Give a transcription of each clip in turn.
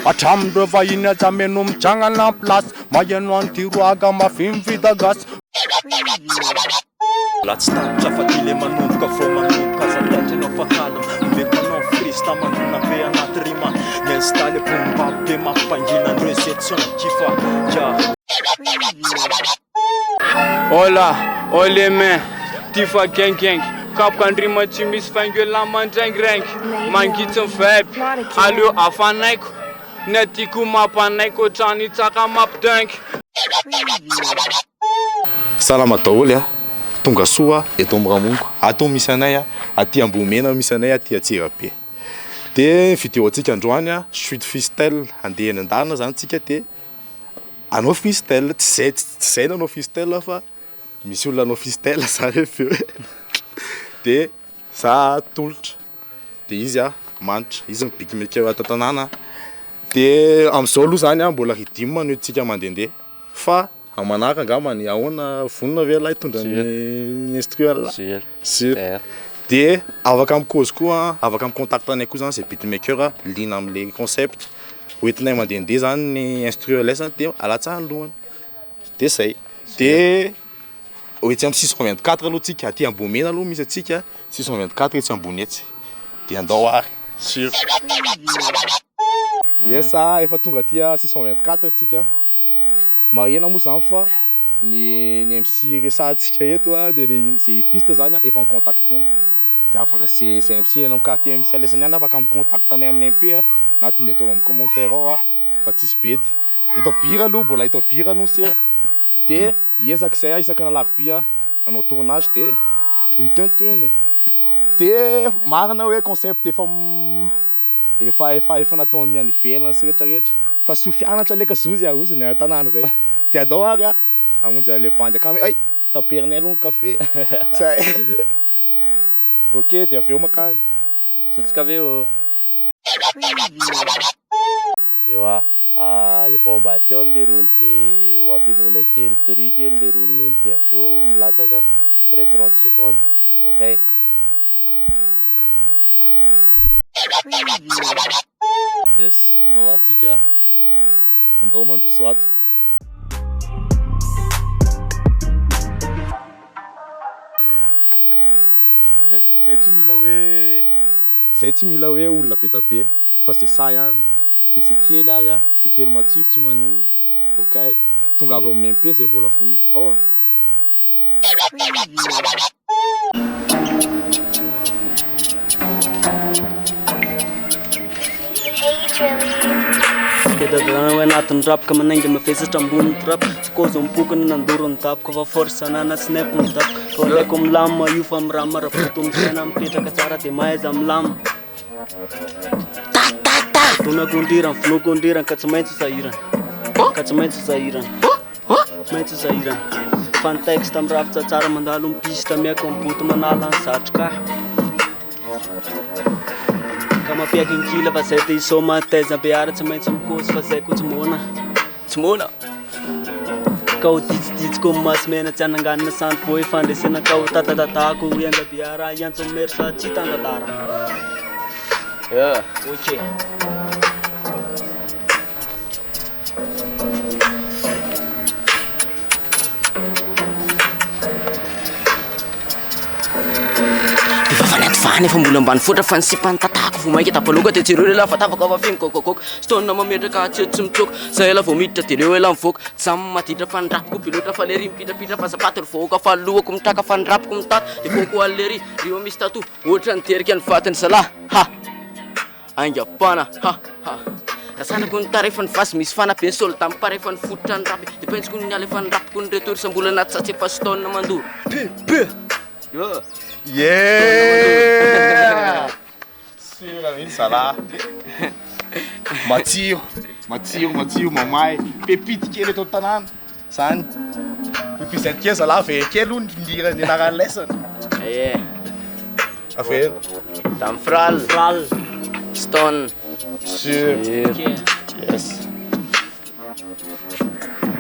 Atramindreo vahiny ajameno mijangana en place maheno antiroaga mafimy vita gasy Latsy tapitra fa ty le manomboka vao manomboka azataitra anao fakalo mekanao frista manona be anaty rima niinstalle pombabe mampangina andreo section kifa ja Hola, olha man, tifa geng kapoka andrima tsy misy faingoela mandraingiraingy mangitsy mivaiby aleo afanaiko ny atiako mampanaiko ohatrany tsaka mampidaingy. Salama daholo a tonga soa eto Amiramongo ato misy anay aty Ambomena misy anay aty Atsirabe de vidéo antsika androany a suite fistel andeha eny an-dalana zany tsika de anao fistel tsy zay nanao fistel fa misy olona anao fistel za rehefa de za tolotra de izy a manitra izy mibiky maker atantanana de am'izao aloha zany a mbola ridimo no tsika mandehandeha fa amanaraka angambany ahoana vonona ve lahy tondra ny instruel sur de afaka am'cause koa afaka am'contact anay koa zany c'est beatmaker lina am'le concept hoentinay mandehandeha zany ny instruel zany de alatsahany lohany de zay de hoety am 624 aloha tsika aty Ambomena aloha misy atsika 624 etsy ambony etsy de andao ary sur yes efa tonga aty 624 tsika mariena moa zany fa ny MC resantsika eto de zay fista zany efa en contact eny de afaka c'est MC enao quartier misy alesany any afaka am contact anay amin'ny MP na tonga atao am commentaire ao fa tsisy bedy eto bira aloha mbola eto bira no se de iezaka zay isaka na larobia anao tournage de huitenteny de marina hoe concept efa nataony any ivelany sy rehetrarehetra fa sofianatra leka zozy ahozony an-tanàna zay de adao ary amonjy le bandy akamy ay taperinay aloha ny café zay ok de aveo makany sotsika aveo eo efa ambany teo le rony de ho ampinona kely tory kely le rony de aveo milatsaka après 30 secondes ok yes andao atsika andao mandroso ato yes zay tsy mila hoe olona be da be fa zay sa ihany de zay kely ary zay kely matsiro tsy maninona ok tonga avy amin'ny MP zay mbola vonona ao Dadana hoe anatin'ny rapaka manainga mafesatra ambony trap tsy kozo mipokany nandoro ny tapaka fa force anana snap ny tapaka fa alaiko milama io fa mirama raha foto misaina mipetraka tsara de mahaiza milama donakondrirany finokondrirany ka tsy maintsy sahirany ka tsy maintsy sahirany maintsy sahirany fa ny texte amin'ny rafitra tsara mandalo mipista miaka miboto manala ny satroka mapiaky ny kila fa zay te isoma taiza beara tsy maintsy mikosy fa zay ko tsy mona ka ho ditsiditsiko masimena tsy ananganina sany voe fandresena ka ho tatatatako ianga beara iantso mersa tsy tandatara ok fany efa mbola ambany fotra fa nisipany tatako vo mainka tapaloka de tsireo lela fa tafaka fa finy kokokoka stona mametraka tsy mitsoka zay ela vao miditra de leo ela mivoaka zamy maditra fa ndrapiko pilotra fa lery mipitrapitra fa zapaty voaka fa lohako mitraka fa ndrapiko mitata de foko alery rio misy tato ohatra ny terika ny vatiny zalahy aingapana rasanako ny tarefa ny vasy misy fanabe solo tamparefa ny fototra ny rapy de pensiko ny alefa ndrapiko ny retory sambola anaty satsy efa stona mandoro yeah sura mihitsy zalahy matsiro mamay pepity kely eto tanàna zany pepizety kely zalahy ve kely aloha nilira ny anarany lesana aveo dame Fral Stone sur yes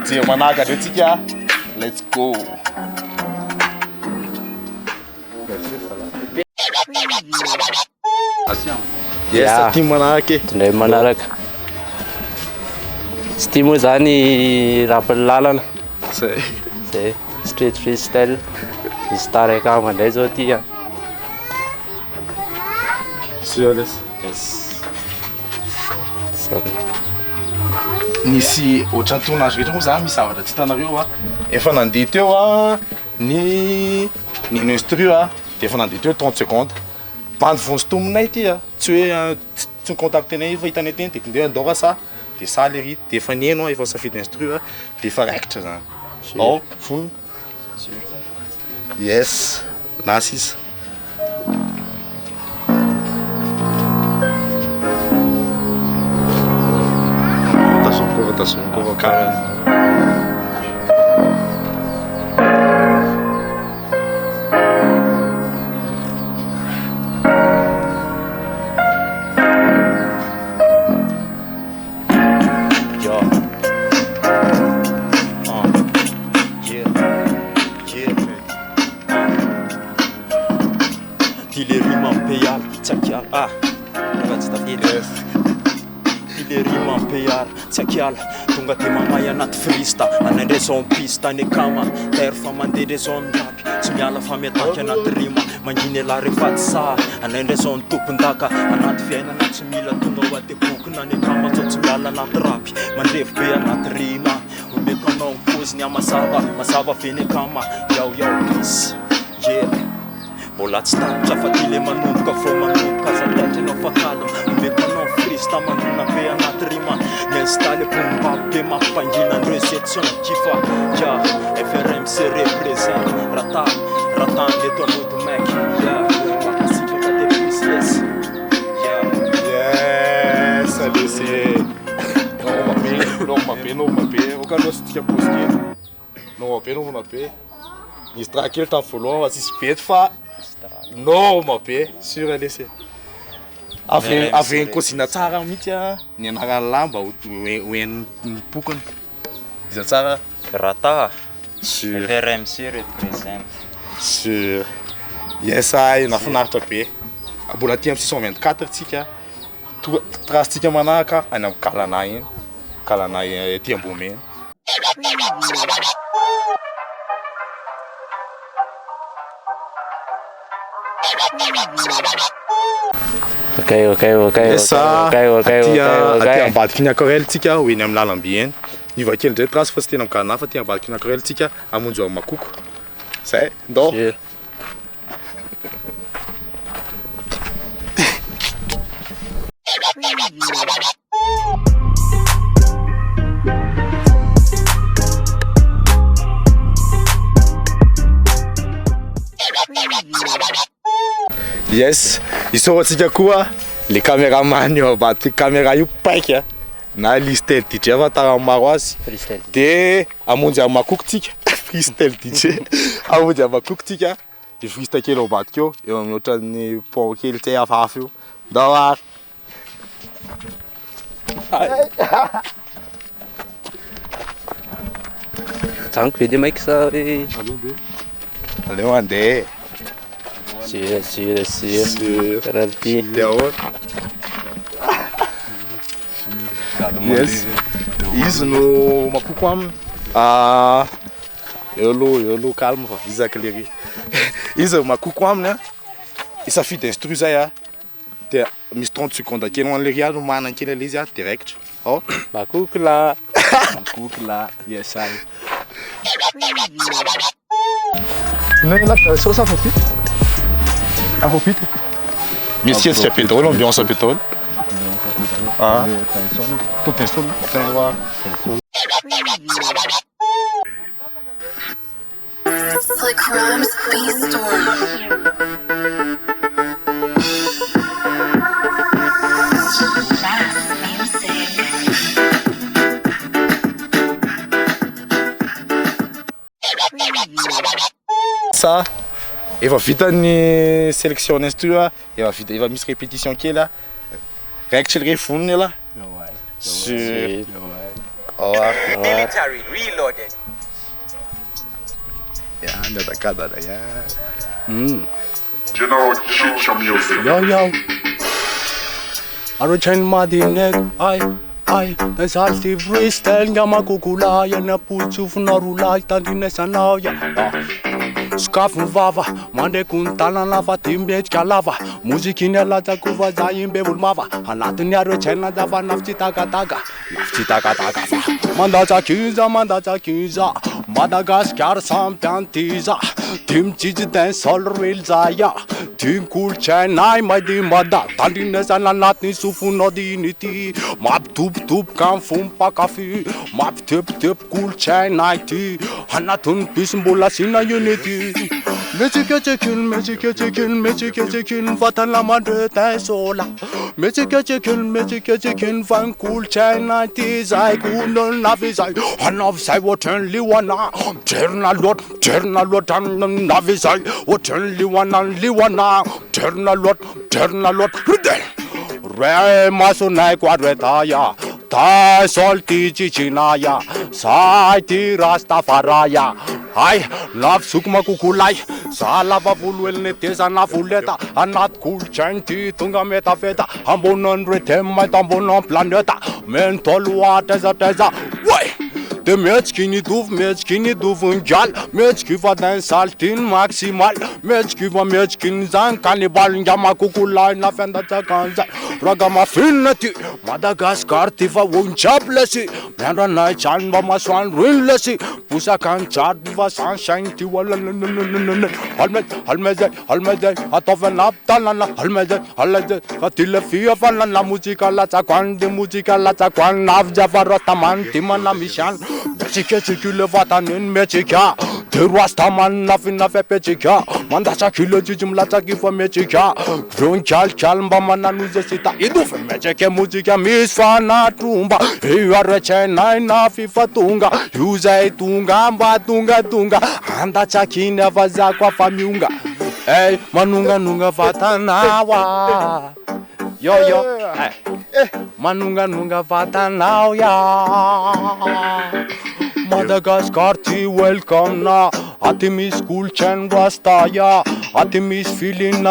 dire manaka andreo tsika let's go Attention. Yes, ty manaraka e. Tindray manaraka. Sy ty moa zany rapin'ny lalana. Zay. Zay street freestyle. Misy tareka mandray zao ty a. Yes. Nisy ohatran'ny tournage rehetra moa zany misy zavatra tsy hitanareo a. Efa nandeha teo a ny instru a, de efa nandeha teo 30 secondes. Bandy vonsotominay ty a, tsy hoe tsy contactenay fa hitanay teny de tindeo andao sa de sa le ry de efa nieno a efa safidy instru a de efa raikitra zany. Ao fony. Yes, na sisa. Attention encore quand même. Tile rima impeyal, tsakial, tile rima impeyal, tsakial. Tonga te mamay anaty frista anandray zao pista ny kama ter fa mandeha ndray zao ny rapy tsy miala fa miataky anaty rima manginy ala rehefa tsy sa anandray zao ny tompon-daka anaty fiainana tsy mila tonga ho atepoky na ny kama zao tsy miala anaty rapy mandrevy be anaty rima omeko anao ny poziny mazava feny kama yao grisy mbola tsy tapitra fa ty le manomboka fo manomboka zatetra anao fa kalma omeko anao frista manona be anaty rima installe pombabe mampangina andreo section kifa ja FRMC represent ratan leto amoto mek makasika ka te business Yes, allez c'est norma be okaloha tika poske norma be nisy trakely tamin'ny voalohany fa tsisy bety fa norma be sur allez avy kôzina tsara mihitsy a ny anarany lamba hoen'ny pokony iza tsara rata sur FRMC represent sur yes ay nafinaritra be mbola aty amin'ny 624 tsika trasitsika manahaka any amin'ny kalana iny kalana aty ambomena aty ambadiky ny aquarelle tsika hoeny amin'ny lalamby eny iva kely ndray trasy fa tsy tena mikalana fa aty ambadiky ny aquarelle tsika amonjy amin'ny makoko zay ndao yes isaorantsika koa le caméraman io ambadiky caméra io paika na listel DJ afatara maro azy de amonjy amin'ny makoko tsika freestyle DJ amonjy amin'ny makoko tsika de freestyle kely ambadiky eo amin'ny ohatran'ny pont kely tsy hafahafa io ndao ary Tanko be dia maiky sa hoe aleo andeha Sûr karaha ty de ahoana yes izy no makoko aminy eo aloha calme fa vizaka le ry izy makoko aminy a isafidy instru zay a de misy 30 secondes kely hoan'le ry no manana kely le izy a direct ao makoko la yes ay non là ça ça faut vite misy kesika pétrole ambiance pétrole tout pétrole Like Rhymes Beat ça efa vita ny sélection instru a efa misy répétition kely a raikitry le fonony ela sur Military reloaded. andadakadana ya General Chicha Music. yo Aro chain madinek ai den salti freestyle ngama kukula ya na puchu funarula tandine sanaya Skafun vava mande kun tanana timbet kalava muzikine la takuva zaimbe bulmava anatuni aro chain na dava nafti taga manda kiza Madagascar sampiantiza Tim chiz den solril zaya Tim cool Chennai mai di mada Tandine sana natni sufuno diniti Map tup kan fumpa kafi Map tip cool Chennai ti Hanatun pismbola sina unity Magic vatan la madre tai sola Magic van cool Chennai ti zai kunol navi zai Hanav sai woten liwana Terna lot navi zai woten liwana Terna lot Re maso nai quadretaya Tai solti cichinaya Sai ti rastafaraya Hai nav sukma kukulai Salava vulwel ne teza na fuleta Anat cool chanti tunga meta feta Ambonon retem tambonon planeta Mentol teza Wai De mechkini duf unjal Mechki va den saltin maximal Mechkin zan Cannibal njama kukulai na fenda chakanza Ragama finati Madagascar tifa unchaplesi Mera nai chan va maswan rinlesi Pusa kan chat va sunshine ti wala Halmeze atofen aptalana Halmeze Fatile fia falana Musica la chakwan Navja varotaman timana mishan Mechikule vatanin mechika Terwastaman nafe pechika Mandasa kilo jijimla takifa mechika Drone chal mbamana nuzesita Idufe mecheke muzika misfana tumba Iware Chennai na fifa tunga Yuzai tunga mba tunga Anda chakine vaza kwa famiunga Hey manunga vatanawa Yo manunga vatanawa Madagascar ti welcome na Atimis cool chen rastaya Atimis feeling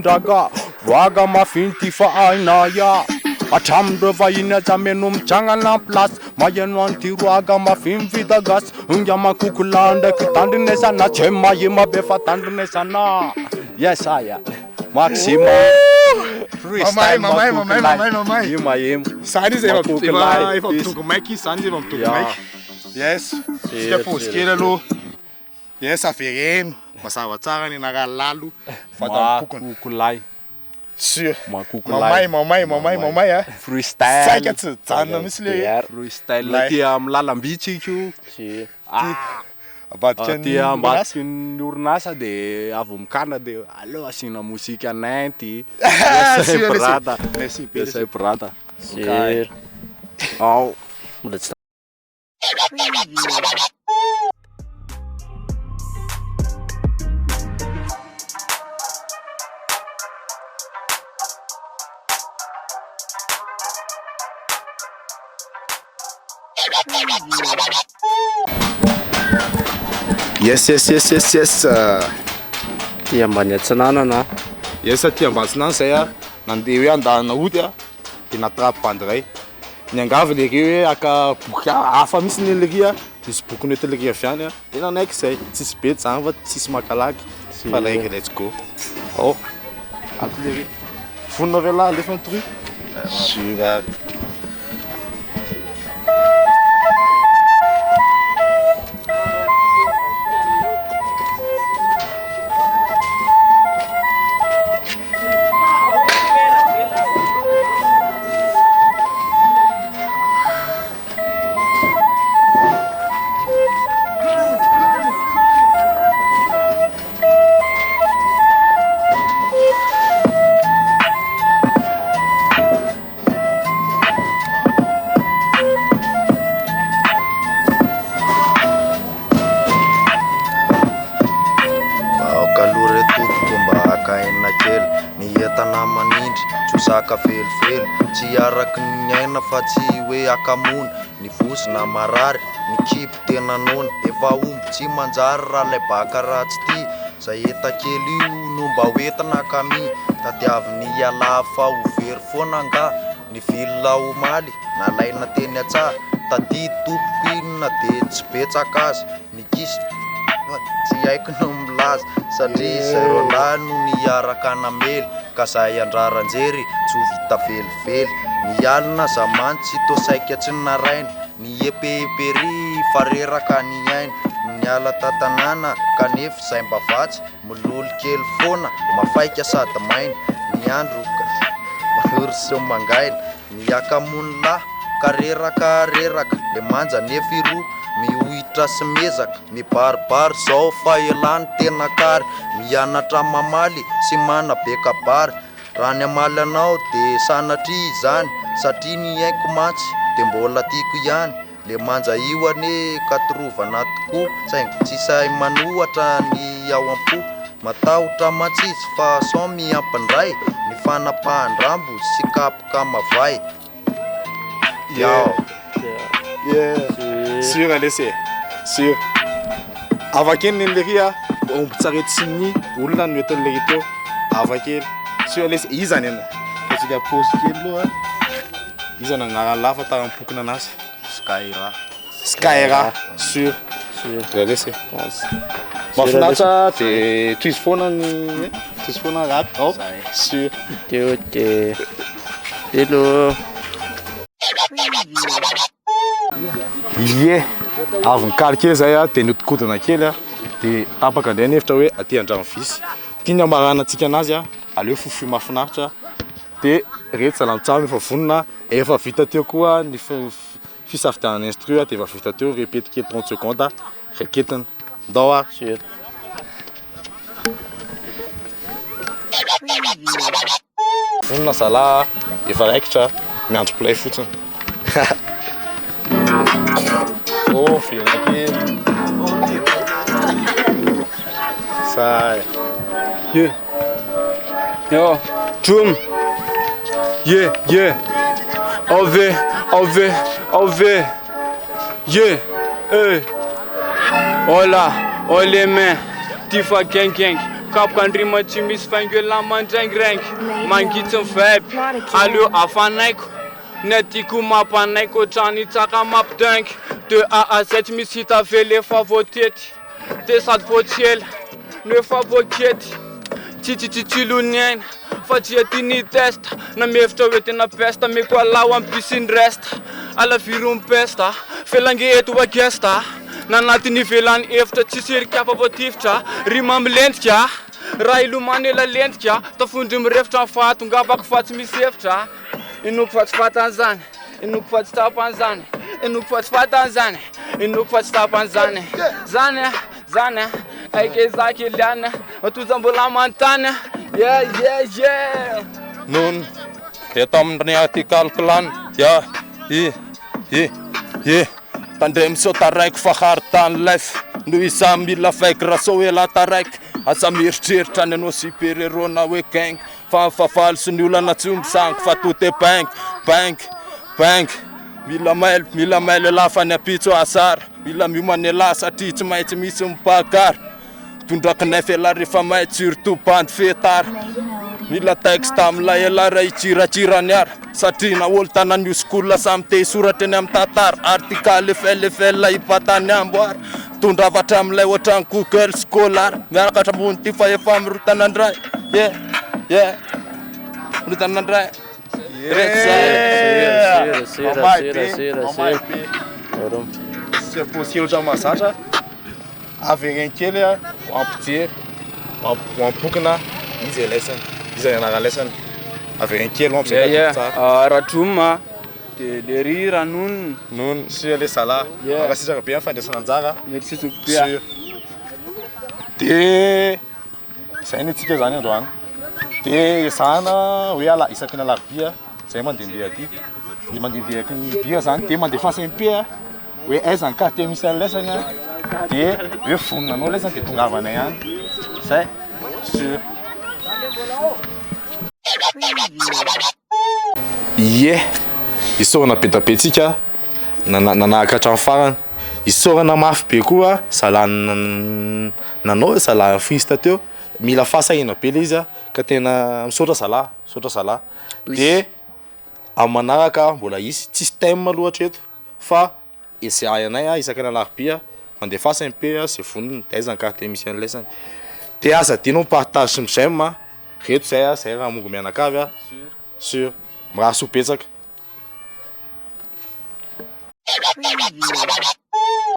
raga ma finti fa ainaya Acham drova ina zamenum changana plus Mayenwan ti ma fin vidagas Ungyama kukulanda kitandine sana Chema yima befa tandine sana Yes aya Maxima Mamãe. Sani zay efa mitongo maiky, sani zay efa mitongo maiky. Yes. Sika posikery aloha. Yes, avereno. Mazava tsara ny anara lalo. Makukulay. Sûr. Makukulay. Mamay ah. Freestyle. Saika tsy janona misy le freestyle ty am lalam-bitsiky io. Si. Ty ambadiky ny orinasa de avy mikana de aleo asina mozika nainty. Merci brada. Si. Ao. Yes. Ty ambany Antsinanana. Yes, ty Ambatsinana zay a nandeha hoe andalana ody a de natrapy bandiray. Niangavy le ry hoe aka boky hafa misy ny le ry a misy boky nety le ry avy any a de nanaiky zay tsisy be zany fa tsisy makalaky fa raiky let's go. Oh ato le ry fonina avy lahy alefa nitry sûr. Saka felifely tsy araky ny aina fa tsy hoe akamony ny vosina marary ny kipy tena nona efa omby tsy manjary raha lay baka ratsy ty zay etakely io no mba hoentina kami tadiaviny iala fa ho very foana nga ny vilona omaly nalaina teny atsara tady tompoko inona de tsy betsaka azy ny kisy tsy haiko no milaza satria zay roalahy no niaraka namely ka zahay andraranjery tsy ho vita velively nialina zamany tsy tosaika tsy naraina ny epepery fareraka ny aina niala tatanàna kanefa zay mba vatsy milolo kely foana mafaika sady maina ny andro mahory mangaina niakamony lahy kareraka le manja nefa iroa mihohitra sy mezaka mibaribary zao fa elany tena kary mianatra mamaly sy manabekabary raha ny amaly anao de sanatria izany satria ny haiko mantsy de mbola tiako ihany le manja io ane katrovana tokoa saingy tsisay manohatra ny ao am-po matahotra matsitsy fa sao miampindray ny fanapahandrambo sy kapoka mavay yao Sûr laissez. Sûr. Avaken ny leria omby tsarety sy ny olona no eton'ny lerito avakely. Sûr laissez izany ana. Tsika pause kely loha. Izany agnarana lafa tarampokona anazy. Skyra. Sûr. Sûr. Laissez. Mafinatra de trisy foana ny trisy foana rap. Oh. Sûr. Te hello. Ie, avy nikaly kely zay a de nodikodina kely a de tapaka ndray ny hevitra hoe aty andrano visy. Tiany amarana antsika anazy a aleo fofi mafinaritra de rehetra salantsamy efa vonona efa vita teo koa ny fisafidianana instru de efa vita teo répète kely 30 secondes reketina ndao a Sûr. vonona zala efa raikitra miandro play fotsiny. Oh, filaki. Sai. Yeah. Yo, drum. Yeah, yeah. OV. Yeah. Hey. Hola, olha man. Tifa gang. Kapkandrima tsy misy faingela mandraingirang. Mangitsy vibe. Alio afanaiko. Netiku mapanaiko trani tsaka mapdank de A à Z misy hita vele efa voatety de sady voatsela no efa voakety tsitsitsitsilo ny aina fa tsy atiny testa na mihevitra hoe tena pesta meko alao ampisiny resta ala virony pesta felange eto agesta na anatin'ny velany efitra tsisy herikafa voatifitra rima milendrika raha ilomany ela lendrika tafondry mirefitra ny fahatongavako fa tsy misy hevitra inoko fatsifatan'izany inoko fatsitapan'izany inoko fatsifatan'izany inoko fatsitapan'izany zany aike zaka eliana matozam-bola manontany yeah nun eto amin'ny aty kalkulany tandre miseo taraiky fa hary tany lef no isa mila faiky raha sao ela taraiky asa mieritreritra ny anao super-héros na hoe gang fa fafaly sy ny olana tsy misangy fa tote bank mila mail lafa ny apitso asara mila miomany la satria tsy maintsy misy mipakary tondraky nefa ela rehefa may surtout bande fetara mila texte amilay ela raha itsiratsirany ara satria na olo tanany school samy te soratra eny amin'ny tantara article efel ipatany amboara tondravatra amilay ohatrany Google Scholar miaraka hatrambony ty fa efa mirotanandray mirotanandray Se possível já massagem averen kely ampijery ampokona izy lesson izy anara lesson averen kely ampizay radroma de le rira non sy le sala akasisaka be fandraisana anjara merisisako be de zay ny tsika zany androany de sana hoe ala isaky ny alavia zay mandendeha aty de mandendeha ny bia zany de mandefa SMP hoe aizany ka te misy lesany de hoe voninanao lesany de tongavana ihany zay sûr isona be da be tsika nanahaka hatrany farany isaorana mafy be koa zalahy nanao zalahy fista teo mila fahasahina be le izy ka tena misaotra zalahy de amin'ny manaraka mbola isy tsisy thème loatra eto fa essay anay isaka ny alarobia mandeha fasainy pe zay voniny daizany carte misy an'ilay zany de asa dinao partage sy j'aime reto zay raha mongo mianakavy sur mirahaso betsaka